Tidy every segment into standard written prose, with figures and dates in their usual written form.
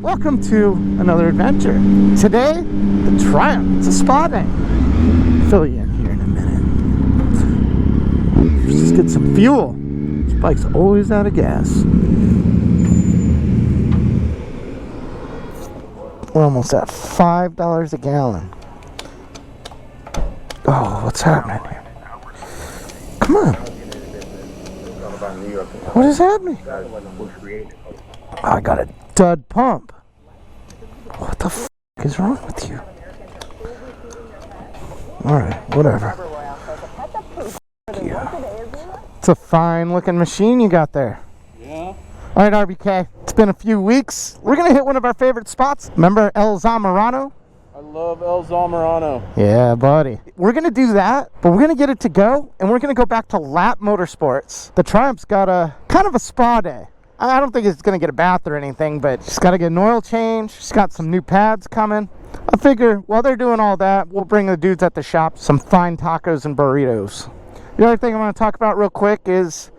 Welcome to another adventure. Today, the Triumph. It's a spa day. Fill you in here in a minute. Let's just get some fuel. This bike's always out of gas. We're almost at $5 a gallon. Oh, what's happening here? Come on. What is happening? I got a dud pump. What the f is wrong with you? Alright, whatever. Yeah. It's a fine looking machine you got there. Yeah. Alright, RBK. It's been a few weeks. We're going to hit one of our favorite spots. Remember El Zamorano? I love El Zamorano. Yeah, buddy. We're going to do that, but we're going to get it to go, and we're going to go back to Lap Motorsports. The Triumph's got a kind of a spa day. I don't think it's going to get a bath or anything, but she's got to get an oil change. She's got some new pads coming. I figure while they're doing all that, we'll bring the dudes at the shop some fine tacos and burritos. The other thing I want to talk about real quick is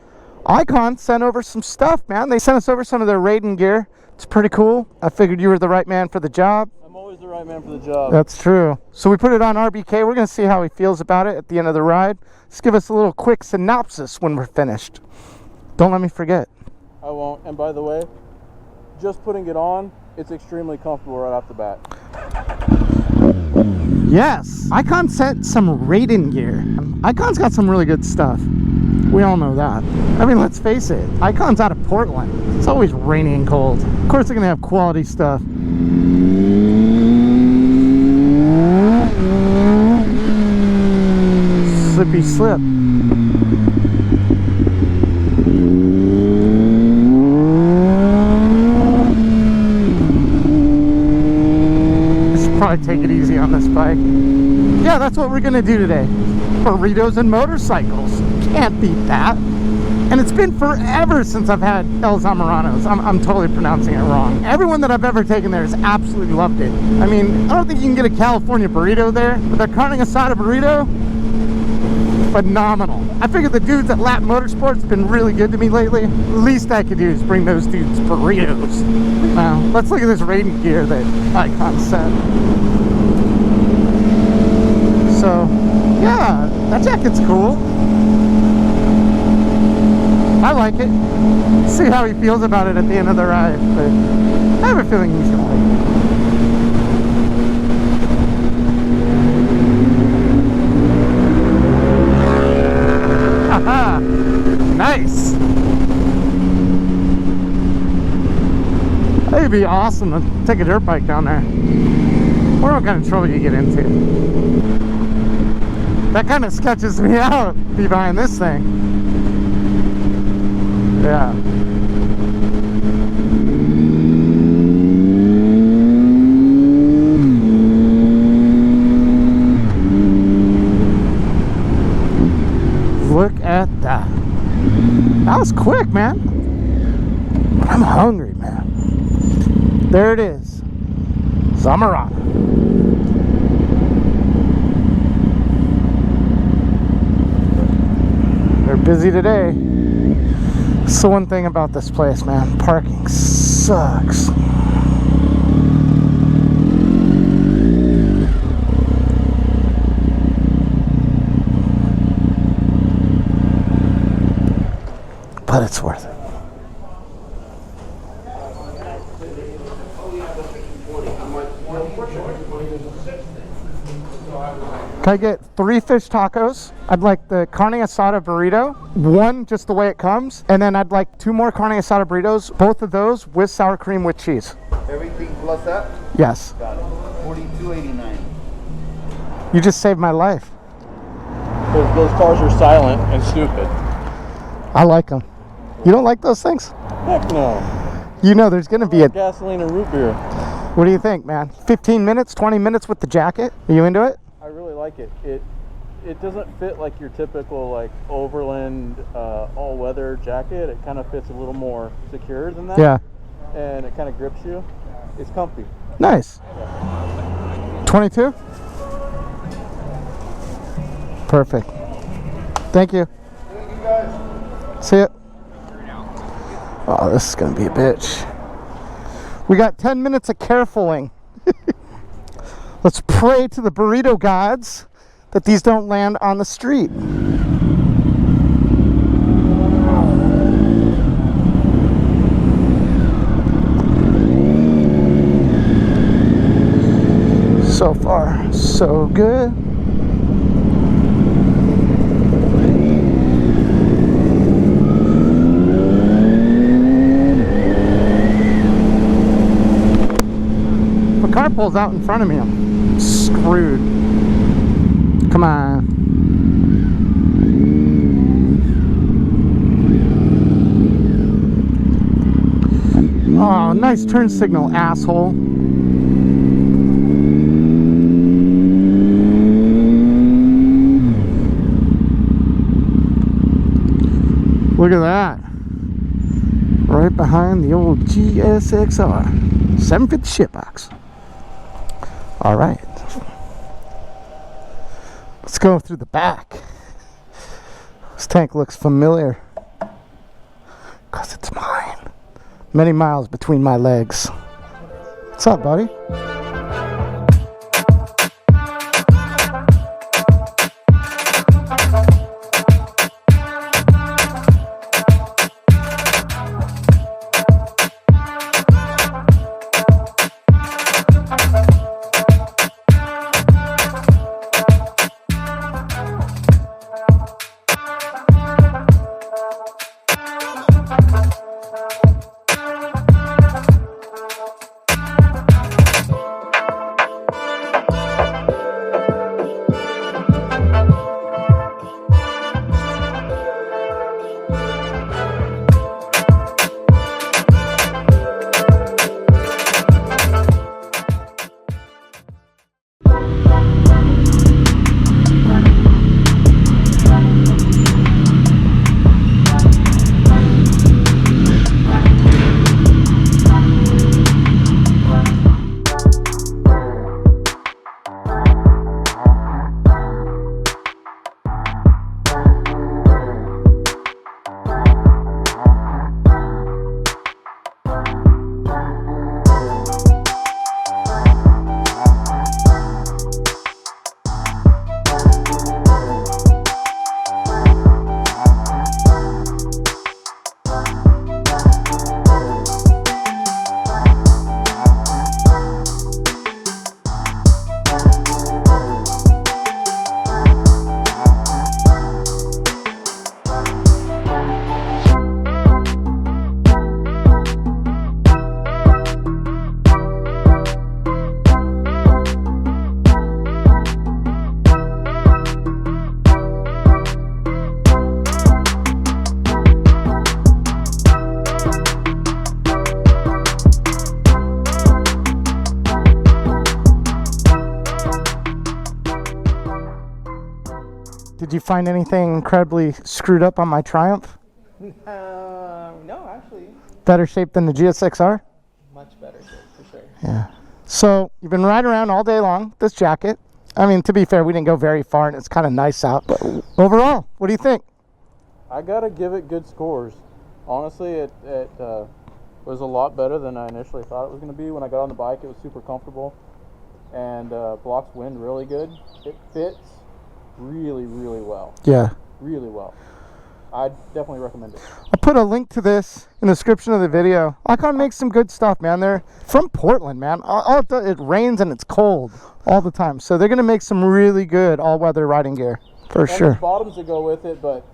Icon sent over some stuff, man. They sent us over some of their Raiden gear. It's pretty cool. I figured you were the right man for the job. I'm always the right man for the job. That's true. So we put it on RBK. We're going to see how he feels about it at the end of the ride. Just give us a little quick synopsis when we're finished. Don't let me forget. I won't. And by the way, just putting it on, it's extremely comfortable right off the bat. Yes, Icon sent some Raiden gear. Icon's got some really good stuff. We all know that. I mean, let's face it, Icon's out of Portland. It's always rainy and cold. Of course they're gonna have quality stuff. Slippy slip. Probably take it easy on this bike. Yeah, that's what we're gonna do today. Burritos and motorcycles. Can't beat that. And it's been forever since I've had El Zamorano's. I'm totally pronouncing it wrong. Everyone that I've ever taken there has absolutely loved it. I mean, I don't think you can get a California burrito there, but their carne asada burrito, phenomenal. I figured the dudes at Lap Motorsports have been really good to me lately. The least I could do is bring those dudes burritos. Now, let's look at this Raiden gear that Icon sent. So, yeah, that jacket's cool. I like it. See how he feels about it at the end of the ride, but I have a feeling he's gonna like it. Haha! Nice! That'd be awesome to take a dirt bike down there. What kind of trouble you get into? That kind of sketches me out, be behind this thing. Yeah. Look at that. That was quick, man. I'm hungry, man. There it is. Zamorano. They're busy today. So one thing about this place, man, parking sucks. But it's worth it. Can I get 3 fish tacos? I'd like the carne asada burrito, one just the way it comes, and then I'd like 2 more carne asada burritos, both of those with sour cream with cheese. Everything plus that? Yes. Got it. $42.89. You just saved my life. Those cars are silent and stupid. I like them. You don't like those things? Heck no. You know there's going to be a... gasoline and root beer. What do you think, man? 15 minutes, 20 minutes with the jacket? Are you into it? I really like it. It doesn't fit like your typical like overland all-weather jacket. It kind of fits a little more secure than that. Yeah. And it kind of grips you. It's comfy. Nice. 22? Perfect. Thank you. Thank you guys. See ya. Oh, this is gonna be a bitch. We got 10 minutes of carefuling. Let's pray to the burrito gods that these don't land on the street. So far, so good. If a car pulls out in front of me, I'm screwed. Come on. Oh, nice turn signal, asshole. Look at that. Right behind the old GSXR 750 shitbox. All right. Let's go through the back. This tank looks familiar. Because it's mine. Many miles between my legs. What's up, buddy? Did you find anything incredibly screwed up on my Triumph? No, actually. Better shape than the GSXR? Much better, for sure. Yeah. So, you've been riding around all day long, with this jacket. I mean, to be fair, we didn't go very far and it's kind of nice out. But overall, what do you think? I gotta give it good scores. Honestly, it was a lot better than I initially thought it was going to be. When I got on the bike, it was super comfortable and blocks wind really good. It fits really, really well. Yeah. Really well. I definitely recommend it. I'll put a link to this in the description of the video. Icon makes some good stuff, man. They're from Portland, man. It rains and it's cold all the time. So they're going to make some really good all-weather riding gear, for sure. There's bottoms that go with it, but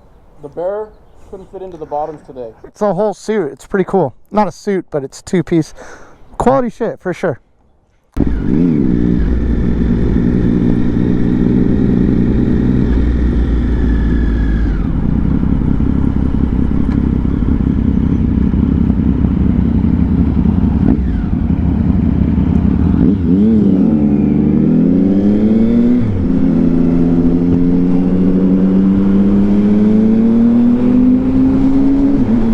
the Bear couldn't fit into the bottoms today. It's a whole suit. It's pretty cool. Not a suit, but it's two-piece. Quality shit, for sure.